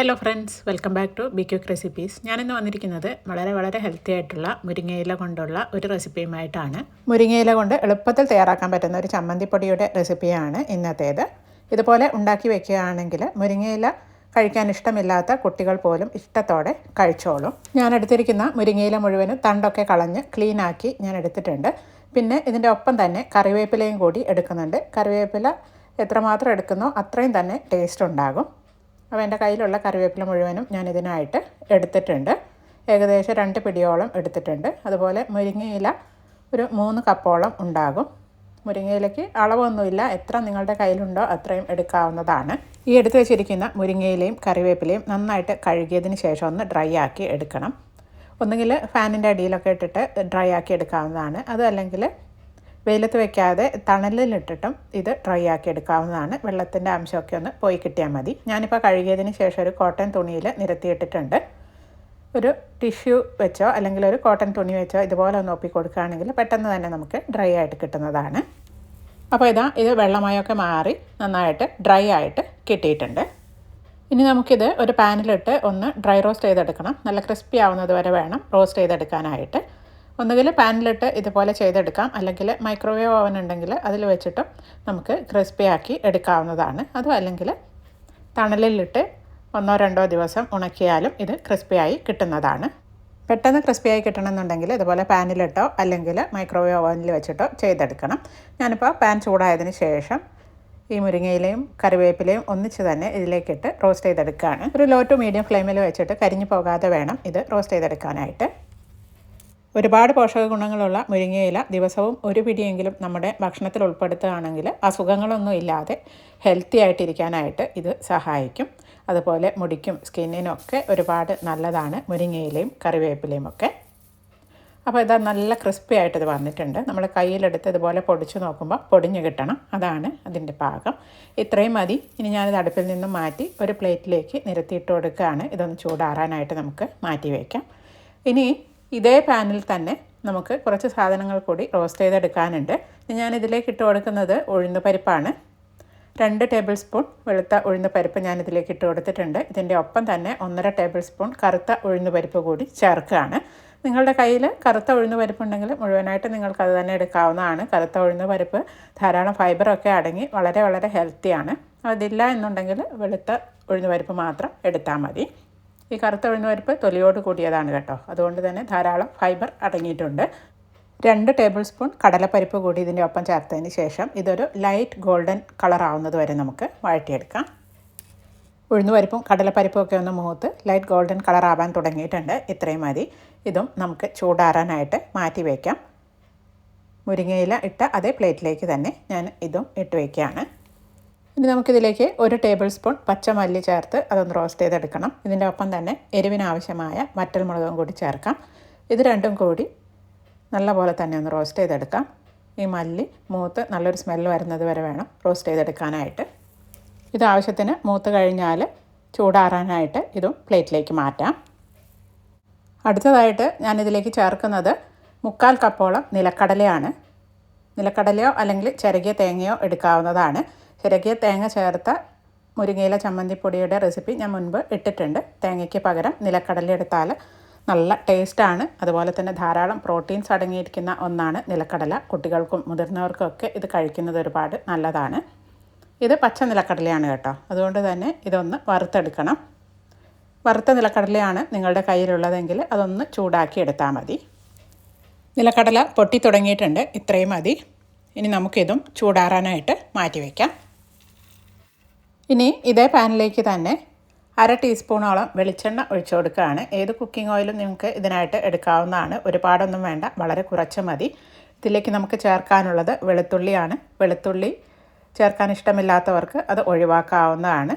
Hello friends, welcome back to be quick recipes. ഞാനിന്ന് വന്നിരിക്കുന്നത് വളരെ ഹെൽത്തി ആയിട്ടുള്ള മുരിങ്ങയില കൊണ്ടുള്ള ഒരു റെസിപ്പിയുമായിട്ടാണ്. മുരിങ്ങയില കൊണ്ട് എളുപ്പത്തിൽ തയ്യാറാക്കാൻ പറ്റുന്ന ഒരു ചമ്മന്തിപ്പൊടിയുടെ റെസിപ്പിയാണ് ഇന്നത്തേത്. ഇതുപോലെ ഉണ്ടാക്കി വെക്കുകയാണെങ്കിൽ മുരിങ്ങയില കഴിക്കാൻ ഇഷ്ടമില്ലാത്ത കുട്ടികൾ പോലും ഇഷ്ടത്തോടെ കഴിച്ചോളും. ഞാൻ എടുത്തിരിക്കുന്ന മുരിങ്ങയില മുഴുവനും തണ്ടൊക്കെ കളഞ്ഞ് ക്ലീനാക്കി ഞാൻ എടുത്തിട്ടുണ്ട്. പിന്നെ ഇതിൻ്റെ ഒപ്പം തന്നെ കറിവേപ്പിലയും കൂടി എടുക്കുന്നുണ്ട്. കറിവേപ്പില എത്രമാത്രം എടുക്കുന്നോ അത്രയും തന്നെ ടേസ്റ്റ് ഉണ്ടാകും. അപ്പോൾ എൻ്റെ കയ്യിലുള്ള കറിവേപ്പില മുഴുവനും ഞാൻ ഇതിനായിട്ട് എടുത്തിട്ടുണ്ട്. ഏകദേശം 2 പിടിയോളം എടുത്തിട്ടുണ്ട്. അതുപോലെ മുരിങ്ങയില ഒരു 3 കപ്പോളം ഉണ്ടാകും. മുരിങ്ങയിലയ്ക്ക് അളവൊന്നുമില്ല, എത്ര നിങ്ങളുടെ കയ്യിലുണ്ടോ അത്രയും എടുക്കാവുന്നതാണ്. ഈ എടുത്ത് വെച്ചിരിക്കുന്ന മുരിങ്ങയിലയും കറിവേപ്പിലയും നന്നായിട്ട് കഴുകിയതിന് ശേഷം ഒന്ന് ഡ്രൈ ആക്കി എടുക്കണം. ഒന്നുകിൽ ഫാനിൻ്റെ അടിയിലൊക്കെ ഇട്ടിട്ട് ഡ്രൈ ആക്കി എടുക്കാവുന്നതാണ്. അതല്ലെങ്കിൽ വെയിലത്ത് വയ്ക്കാതെ തണലിലിട്ടിട്ടും ഇത് ഡ്രൈ ആക്കി എടുക്കാവുന്നതാണ്. വെള്ളത്തിൻ്റെ അംശമൊക്കെ ഒന്ന് പോയി കിട്ടിയാൽ മതി. ഞാനിപ്പോൾ കഴുകിയതിന് ശേഷം ഒരു കോട്ടൺ തുണിയിൽ നിരത്തിയിട്ടിട്ടുണ്ട്. ഒരു ടിഷ്യൂ വെച്ചോ അല്ലെങ്കിൽ ഒരു കോട്ടൺ തുണി വെച്ചോ ഇതുപോലെ ഒന്ന് ഒപ്പി കൊടുക്കുകയാണെങ്കിൽ പെട്ടെന്ന് തന്നെ നമുക്ക് ഡ്രൈ ആയിട്ട് കിട്ടുന്നതാണ്. അപ്പോൾ ഇത് വെള്ളമയമൊക്കെ മാറി നന്നായിട്ട് ഡ്രൈ ആയിട്ട് കിട്ടിയിട്ടുണ്ട്. ഇനി നമുക്കിത് ഒരു പാനിലിട്ട് ഒന്ന് ഡ്രൈ റോസ്റ്റ് ചെയ്തെടുക്കണം. നല്ല ക്രിസ്പി ആവുന്നത് വരെ വേണം റോസ്റ്റ് ചെയ്തെടുക്കാനായിട്ട്. ഒന്നുകിൽ പാനിലിട്ട് ഇതുപോലെ ചെയ്തെടുക്കാം, അല്ലെങ്കിൽ മൈക്രോവേവ് ഓവൻ ഉണ്ടെങ്കിൽ അതിൽ വെച്ചിട്ടും നമുക്ക് ക്രിസ്പി ആക്കി എടുക്കാവുന്നതാണ്. അതും അല്ലെങ്കിൽ തണലിലിട്ട് 1-2 ദിവസം ഉണക്കിയാലും ഇത് ക്രിസ്പിയായി കിട്ടുന്നതാണ്. പെട്ടെന്ന് ക്രിസ്പിയായി കിട്ടണമെന്നുണ്ടെങ്കിൽ ഇതുപോലെ പാനിലിട്ടോ അല്ലെങ്കിൽ മൈക്രോവേവ് ഓവനിൽ വെച്ചിട്ടോ ചെയ്തെടുക്കണം. ഞാനിപ്പോൾ പാൻ ചൂടായതിന് ശേഷം ഈ മുരിങ്ങയിലയും കറിവേപ്പിലയും ഒന്നിച്ച് തന്നെ ഇതിലേക്കിട്ട് റോസ്റ്റ് ചെയ്തെടുക്കുകയാണ്. ഒരു ലോ ടു മീഡിയം ഫ്ലെയിമിൽ വെച്ചിട്ട് കരിഞ്ഞു പോകാതെ വേണം ഇത് റോസ്റ്റ് ചെയ്തെടുക്കാനായിട്ട്. ഒരുപാട് പോഷക ഗുണങ്ങളുള്ള മുരിങ്ങയില ദിവസവും ഒരു പിടിയെങ്കിലും നമ്മുടെ ഭക്ഷണത്തിൽ ഉൾപ്പെടുത്തുകയാണെങ്കിൽ അസുഖങ്ങളൊന്നും ഇല്ലാതെ ഹെൽത്തി ആയിട്ടിരിക്കാനായിട്ട് ഇത് സഹായിക്കും. അതുപോലെ മുടിക്കും സ്കിന്നിനൊക്കെ ഒരുപാട് നല്ലതാണ് മുരിങ്ങയിലയും കറിവേപ്പിലയും ഒക്കെ. അപ്പോൾ നല്ല ക്രിസ്പി ആയിട്ടിത് വന്നിട്ടുണ്ട്. നമ്മൾ കയ്യിലെടുത്ത് ഇതുപോലെ പൊടിച്ച് നോക്കുമ്പോൾ പൊടിഞ്ഞ് കിട്ടണം, അതാണ് അതിൻ്റെ പാകം. ഇത്രയും മതി. ഇനി ഞാനിത് അടുപ്പിൽ നിന്നും മാറ്റി ഒരു പ്ലേറ്റിലേക്ക് നിരത്തിയിട്ട് കൊടുക്കുകയാണ്. ഇതൊന്ന് ചൂടാറാനായിട്ട് നമുക്ക് മാറ്റി വയ്ക്കാം. ഇനി ഇതേ പാനിൽ തന്നെ നമുക്ക് കുറച്ച് സാധനങ്ങൾ കൂടി റോസ്റ്റ് ചെയ്തെടുക്കാനുണ്ട്. ഞാനിതിലേക്ക് ഇട്ട് കൊടുക്കുന്നത് ഉഴുന്ന് പരിപ്പാണ്. 2 ടേബിൾ സ്പൂൺ വെളുത്ത ഉഴുന്ന് പരിപ്പ് ഞാനിതിലേക്ക് ഇട്ട് കൊടുത്തിട്ടുണ്ട്. ഇതിൻ്റെ ഒപ്പം തന്നെ 1.5 ടേബിൾ സ്പൂൺ കറുത്ത ഉഴുന്ന് പരിപ്പ് കൂടി ചേർക്കുകയാണ്. നിങ്ങളുടെ കയ്യിൽ കറുത്ത ഉഴുന്ന് പരിപ്പുണ്ടെങ്കിൽ മുഴുവനായിട്ട് നിങ്ങൾക്ക് അത് തന്നെ എടുക്കാവുന്നതാണ്. കറുത്ത ഉഴുന്ന് പരിപ്പ് ധാരാളം ഫൈബറൊക്കെ അടങ്ങി വളരെ ഹെൽത്തിയാണ്. അതില്ല എന്നുണ്ടെങ്കിൽ വെളുത്ത ഉഴുന്ന് പരിപ്പ് മാത്രം എടുത്താൽ മതി. ഈ കറുത്ത ഉഴുന്ന് പരിപ്പ് തൊലിയോട് കൂടിയതാണ് കേട്ടോ, അതുകൊണ്ട് തന്നെ ധാരാളം ഫൈബർ അടങ്ങിയിട്ടുണ്ട്. 2 ടേബിൾ സ്പൂൺ കടലപ്പരിപ്പ് കൂടി ഇതിൻ്റെ ഒപ്പം ചേർത്തതിന് ശേഷം ഇതൊരു ലൈറ്റ് ഗോൾഡൻ കളർ ആവുന്നത് വരെ നമുക്ക് വഴറ്റിയെടുക്കാം. ഉഴുന്ന് പരിപ്പും കടലപ്പരിപ്പും ഒക്കെ ഒന്ന് മൂത്ത് ലൈറ്റ് ഗോൾഡൻ കളർ ആവാൻ തുടങ്ങിയിട്ടുണ്ട്. ഇത്രയും മതി. ഇതും നമുക്ക് ചൂടാറാനായിട്ട് മാറ്റി വയ്ക്കാം. മുരിങ്ങയില ഇട്ട അതേ പ്ലേറ്റിലേക്ക് തന്നെ ഞാൻ ഇതും ഇട്ട് വയ്ക്കുകയാണ്. ഇനി നമുക്കിതിലേക്ക് 1 ടേബിൾ സ്പൂൺ പച്ചമല്ലി ചേർത്ത് അതൊന്ന് റോസ്റ്റ് ചെയ്തെടുക്കണം. ഇതിൻ്റെ ഒപ്പം തന്നെ എരിവിനാവശ്യമായ വറ്റൽമുളകും കൂടി ചേർക്കാം. ഇത് രണ്ടും കൂടി നല്ലപോലെ തന്നെ ഒന്ന് റോസ്റ്റ് ചെയ്തെടുക്കാം. ഈ മല്ലി മൂത്ത് നല്ലൊരു സ്മെല്ല് വരുന്നത് വരെ വേണം റോസ്റ്റ് ചെയ്തെടുക്കാനായിട്ട്. ഇത് ആവശ്യത്തിന് മൂത്ത് കഴിഞ്ഞാൽ ചൂടാറാനായിട്ട് ഇതും പ്ലേറ്റിലേക്ക് മാറ്റാം. അടുത്തതായിട്ട് ഞാനിതിലേക്ക് ചേർക്കുന്നത് 3/4 കപ്പോളം നിലക്കടലയാണ്. നിലക്കടലയോ അല്ലെങ്കിൽ ചിരകിയ തേങ്ങയോ എടുക്കാവുന്നതാണ്. ചിരകിയ തേങ്ങ ചേർത്ത മുരിങ്ങയില ചമ്മന്തിപ്പൊടിയുടെ റെസിപ്പി ഞാൻ മുൻപ് ഇട്ടിട്ടുണ്ട്. തേങ്ങയ്ക്ക് പകരം നിലക്കടല എടുത്താൽ നല്ല ടേസ്റ്റാണ്. അതുപോലെ തന്നെ ധാരാളം പ്രോട്ടീൻസ് അടങ്ങിയിരിക്കുന്ന ഒന്നാണ് നിലക്കടല. കുട്ടികൾക്കും മുതിർന്നവർക്കും ഒക്കെ ഇത് കഴിക്കുന്നത് ഒരുപാട് നല്ലതാണ്. ഇത് പച്ച നിലക്കടലയാണ് കേട്ടോ, അതുകൊണ്ട് തന്നെ ഇതൊന്ന് വറുത്തെടുക്കണം. വറുത്ത നിലക്കടലയാണ് നിങ്ങളുടെ കയ്യിലുള്ളതെങ്കിൽ അതൊന്ന് ചൂടാക്കി എടുത്താൽ മതി. നിലക്കടല പൊട്ടി തുടങ്ങിയിട്ടുണ്ട്. ഇത്രയും മതി. ഇനി നമുക്കിതും ചൂടാറാനായിട്ട് മാറ്റി വയ്ക്കാം. ഇനി ഇതേ പാനിലേക്ക് തന്നെ 1/2 ടീസ്പൂണോളം വെളിച്ചെണ്ണ ഒഴിച്ചു കൊടുക്കുകയാണ്. ഏത് കുക്കിംഗ് ഓയിലും നിങ്ങൾക്ക് ഇതിനായിട്ട് എടുക്കാവുന്നതാണ്. ഒരുപാടൊന്നും വേണ്ട, വളരെ കുറച്ച് മതി. ഇതിലേക്ക് നമുക്ക് ചേർക്കാനുള്ളത് വെളുത്തുള്ളിയാണ്. വെളുത്തുള്ളി ചേർക്കാൻ ഇഷ്ടമില്ലാത്തവർക്ക് അത് ഒഴിവാക്കാവുന്നതാണ്.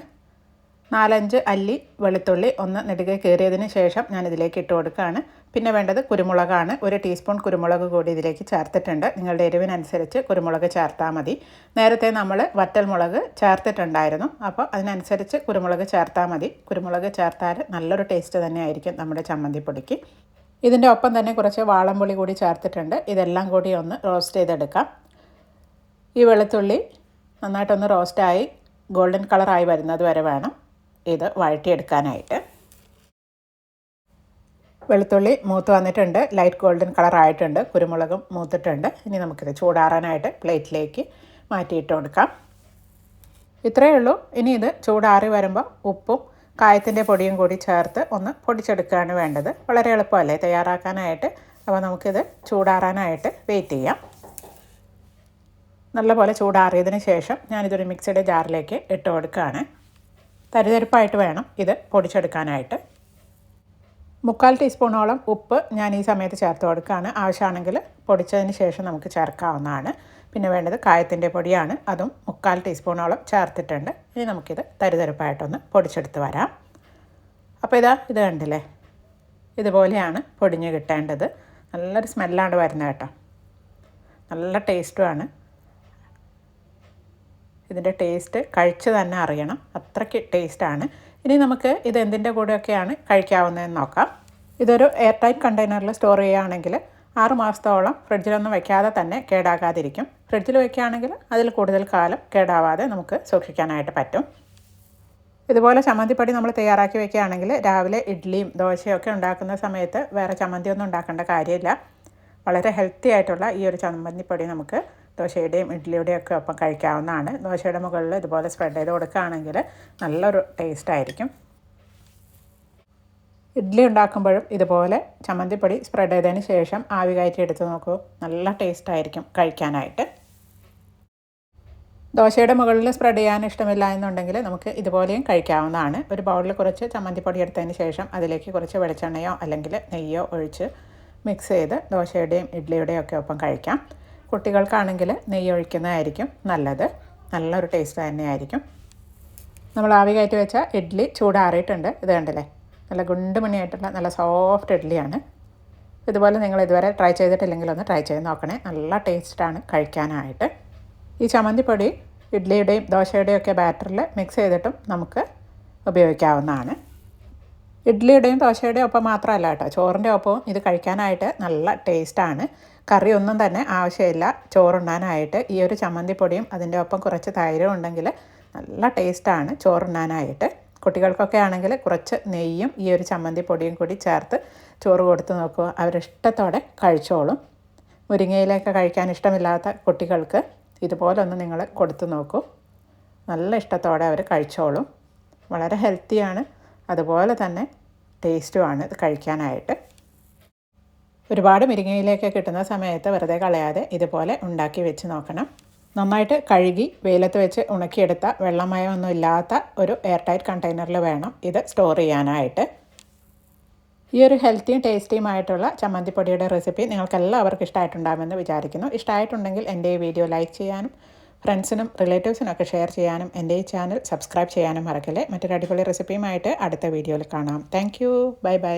4-5 അല്ലി വെളുത്തുള്ളി ഒന്ന് നെടുകെ കീറിയതിന് ശേഷം ഞാൻ ഇതിലേക്ക് ഇട്ട് കൊടുക്കുകയാണ്. പിന്നെ വേണ്ടത് കുരുമുളകാണ്. 1 ടീസ്പൂൺ കുരുമുളക് കൂടി ഇതിലേക്ക് ചേർത്തിട്ടുണ്ട്. നിങ്ങളുടെ എരിവിനനുസരിച്ച് കുരുമുളക് ചേർത്താൽ മതി. നേരത്തെ നമ്മൾ വറ്റൽമുളക് ചേർത്തിട്ടുണ്ടായിരുന്നു, അപ്പോൾ അതിനനുസരിച്ച് കുരുമുളക് ചേർത്താൽ മതി. കുരുമുളക് ചേർത്താൽ നല്ലൊരു ടേസ്റ്റ് തന്നെയായിരിക്കും നമ്മുടെ ചമ്മന്തിപ്പൊടിക്ക്. ഇതിൻ്റെ ഒപ്പം തന്നെ കുറച്ച് വാളംപുളി കൂടി ചേർത്തിട്ടുണ്ട്. ഇതെല്ലാം കൂടി ഒന്ന് റോസ്റ്റ് ചെയ്തെടുക്കാം. ഈ വെളുത്തുള്ളി നന്നായിട്ടൊന്ന് റോസ്റ്റായി ഗോൾഡൻ കളറായി വരുന്നത് വരെ വേണം ഇത് വഴറ്റിയെടുക്കാനായിട്ട്. വെളുത്തുള്ളി മൂത്ത് വന്നിട്ടുണ്ട്, ലൈറ്റ് ഗോൾഡൻ കളർ ആയിട്ടുണ്ട്, കുരുമുളകും മൂത്തിട്ടുണ്ട്. ഇനി നമുക്കിത് ചൂടാറാനായിട്ട് പ്ലേറ്റിലേക്ക് മാറ്റിയിട്ട് കൊടുക്കാം. ഇത്രയേ ഉള്ളൂ. ഇനി ഇത് ചൂടാറി വരുമ്പോൾ ഉപ്പും കായത്തിൻ്റെ പൊടിയും കൂടി ചേർത്ത് ഒന്ന് പൊടിച്ചെടുക്കുകയാണ് വേണ്ടത്. വളരെ എളുപ്പമല്ലേ തയ്യാറാക്കാനായിട്ട്. അപ്പോൾ നമുക്കിത് ചൂടാറാനായിട്ട് വെയിറ്റ് ചെയ്യാം. നല്ലപോലെ ചൂടാറിയതിന് ശേഷം ഞാനിതൊരു മിക്സിയുടെ ജാറിലേക്ക് ഇട്ട് കൊടുക്കുകയാണ്. തരിതരിപ്പായിട്ട് വേണം ഇത് പൊടിച്ചെടുക്കാനായിട്ട്. 3/4 ടീസ്പൂണോളം ഉപ്പ് ഞാൻ ഈ സമയത്ത് ചേർത്ത് കൊടുക്കുകയാണ്. ആവശ്യമാണെങ്കിൽ പൊടിച്ചതിന് ശേഷം നമുക്ക് ചേർക്കാവുന്നതാണ്. പിന്നെ വേണ്ടത് കായത്തിൻ്റെ പൊടിയാണ്, അതും 3/4 ടീസ്പൂണോളം ചേർത്തിട്ടുണ്ട്. ഇനി നമുക്കിത് തരിതരിപ്പായിട്ടൊന്ന് പൊടിച്ചെടുത്ത് വരാം. അപ്പോൾ ഇത് കണ്ടില്ലേ, ഇതുപോലെയാണ് പൊടിഞ്ഞ് കിട്ടേണ്ടത്. നല്ലൊരു സ്മെല്ലാണ് വരുന്നത് കേട്ടോ, നല്ല ടേസ്റ്റുമാണ്. ഇതിൻ്റെ ടേസ്റ്റ് കഴിച്ച് തന്നെ അറിയണം, അത്രയ്ക്ക് ടേസ്റ്റാണ്. ഇനി നമുക്ക് ഇത് എന്തിൻ്റെ കൂടെയൊക്കെയാണ് കഴിക്കാവുന്നതെന്ന് നോക്കാം. ഇതൊരു എയർ ടൈറ്റ് കണ്ടെയ്നറിൽ സ്റ്റോർ ചെയ്യുകയാണെങ്കിൽ 6 മാസത്തോളം ഫ്രിഡ്ജിലൊന്നും വയ്ക്കാതെ തന്നെ കേടാകാതിരിക്കും. ഫ്രിഡ്ജിൽ വയ്ക്കുകയാണെങ്കിൽ അതിൽ കൂടുതൽ കാലം കേടാവാതെ നമുക്ക് സൂക്ഷിക്കാനായിട്ട് പറ്റും. ഇതുപോലെ ചമ്മന്തിപ്പൊടി നമ്മൾ തയ്യാറാക്കി വയ്ക്കുകയാണെങ്കിൽ രാവിലെ ഇഡ്ഡലിയും ദോശയും ഒക്കെ ഉണ്ടാക്കുന്ന സമയത്ത് വേറെ ചമ്മന്തിയൊന്നും ഉണ്ടാക്കേണ്ട കാര്യമില്ല. വളരെ ഹെൽത്തി ആയിട്ടുള്ള ഈ ഒരു ചമ്മന്തിപ്പൊടി നമുക്ക് ദോശയുടെയും ഇഡ്ഡലിയുടെയും ഒക്കെ ഒപ്പം കഴിക്കാവുന്നതാണ്. ദോശയുടെ മുകളിൽ ഇതുപോലെ സ്പ്രെഡ് ചെയ്ത് കൊടുക്കുകയാണെങ്കിൽ നല്ലൊരു ടേസ്റ്റായിരിക്കും. ഇഡ്ഡലി ഉണ്ടാക്കുമ്പോഴും ഇതുപോലെ ചമ്മന്തിപ്പൊടി സ്പ്രെഡ് ചെയ്തതിന് ശേഷം ആവി കയറ്റി എടുത്ത് നോക്കൂ, നല്ല ടേസ്റ്റായിരിക്കും കഴിക്കാനായിട്ട്. ദോശയുടെ മുകളിൽ സ്പ്രെഡ് ചെയ്യാൻ ഇഷ്ടമില്ല എന്നുണ്ടെങ്കിൽ നമുക്ക് ഇതുപോലെയും കഴിക്കാവുന്നതാണ്. ഒരു ബൗളിൽ കുറച്ച് ചമ്മന്തിപ്പൊടി എടുത്തതിന് ശേഷം അതിലേക്ക് കുറച്ച് വെളിച്ചെണ്ണയോ അല്ലെങ്കിൽ നെയ്യോ ഒഴിച്ച് മിക്സ് ചെയ്ത് ദോശയുടെയും ഇഡ്ഡലിയുടെയും ഒക്കെ ഒപ്പം കഴിക്കാം. കുട്ടികൾക്കാണെങ്കിൽ നെയ്യ് ഒഴിക്കുന്നതായിരിക്കും നല്ലത്, നല്ലൊരു ടേസ്റ്റ് തന്നെയായിരിക്കും. നമ്മൾ ആവി കയറ്റി വെച്ച ഇഡ്ഡലി ചൂടാറിയിട്ടുണ്ട്. ഇത് കണ്ടില്ലേ, നല്ല ഗുണ്ടുമണിയായിട്ടുള്ള നല്ല സോഫ്റ്റ് ഇഡ്ഡലിയാണ്. ഇതുപോലെ നിങ്ങൾ ഇതുവരെ ട്രൈ ചെയ്തിട്ടില്ലെങ്കിൽ ഒന്ന് ട്രൈ ചെയ്ത് നോക്കണേ, നല്ല ടേസ്റ്റാണ് കഴിക്കാനായിട്ട്. ഈ ചമ്മന്തിപ്പൊടി ഇഡ്ഡലിയുടെയും ദോശയുടെയും ഒക്കെ ബാറ്ററിൽ മിക്സ് ചെയ്തിട്ടും നമുക്ക് ഉപയോഗിക്കാവുന്നതാണ്. ഇഡ്ഡലിയുടെയും ദോശയുടെയും ഒപ്പം മാത്രമല്ല കേട്ടോ, ചോറിൻ്റെ ഒപ്പവും ഇത് കഴിക്കാനായിട്ട് നല്ല ടേസ്റ്റാണ്. കറിയൊന്നും തന്നെ ആവശ്യമില്ല ചോറുണ്ണാനായിട്ട്. ഈ ഒരു ചമ്മന്തിപ്പൊടിയും അതിൻ്റെ ഒപ്പം കുറച്ച് തൈരും ഉണ്ടെങ്കിൽ നല്ല ടേസ്റ്റാണ് ചോറുണ്ണാനായിട്ട്. കുട്ടികൾക്കൊക്കെ ആണെങ്കിൽ കുറച്ച് നെയ്യും ഈ ഒരു ചമ്മന്തിപ്പൊടിയും കൂടി ചേർത്ത് ചോറ് കൊടുത്ത് നോക്കുക, അവരിഷ്ടത്തോടെ കഴിച്ചോളും. മുരിങ്ങയിലൊക്കെ കഴിക്കാൻ ഇഷ്ടമില്ലാത്ത കുട്ടികൾക്ക് ഇതുപോലൊന്ന് നിങ്ങൾ കൊടുത്തു നോക്കൂ, നല്ല ഇഷ്ടത്തോടെ അവർ കഴിച്ചോളും. വളരെ ഹെൽത്തിയാണ്, അതുപോലെ തന്നെ ടേസ്റ്റുമാണ് ഇത് കഴിക്കാനായിട്ട്. ഒരുപാട് മുരിങ്ങയിലൊക്കെ കിട്ടുന്ന സമയത്ത് വെറുതെ കളയാതെ ഇതുപോലെ ഉണ്ടാക്കി വെച്ച് നോക്കണം. നന്നായിട്ട് കഴുകി വെയിലത്ത് വെച്ച് ഉണക്കിയെടുത്ത വെള്ളമയമൊന്നും ഇല്ലാത്ത ഒരു എയർ ടൈറ്റ് കണ്ടെയ്നറിൽ വേണം ഇത് സ്റ്റോർ ചെയ്യാനായിട്ട്. ഈ ഒരു ഹെൽത്തിയും ടേസ്റ്റിയുമായിട്ടുള്ള ചമ്മന്തിപ്പൊടിയുടെ റെസിപ്പി നിങ്ങൾക്കെല്ലാവർക്കും ഇഷ്ടമായിട്ടുണ്ടാകുമെന്ന് വിചാരിക്കുന്നു. ഇഷ്ടമായിട്ടുണ്ടെങ്കിൽ എൻ്റെ ഈ വീഡിയോ ലൈക്ക് ചെയ്യാനും ഫ്രണ്ട്സിനും റിലേറ്റീവ്സിനൊക്കെ ഷെയർ ചെയ്യാനും എൻ്റെ ഈ ചാനൽ സബ്സ്ക്രൈബ് ചെയ്യാനും മറക്കല്ലേ. മറ്റൊരു അടിപൊളി റെസിപ്പിയുമായിട്ട് അടുത്ത വീഡിയോയിൽ കാണാം. Thank you, bye bye.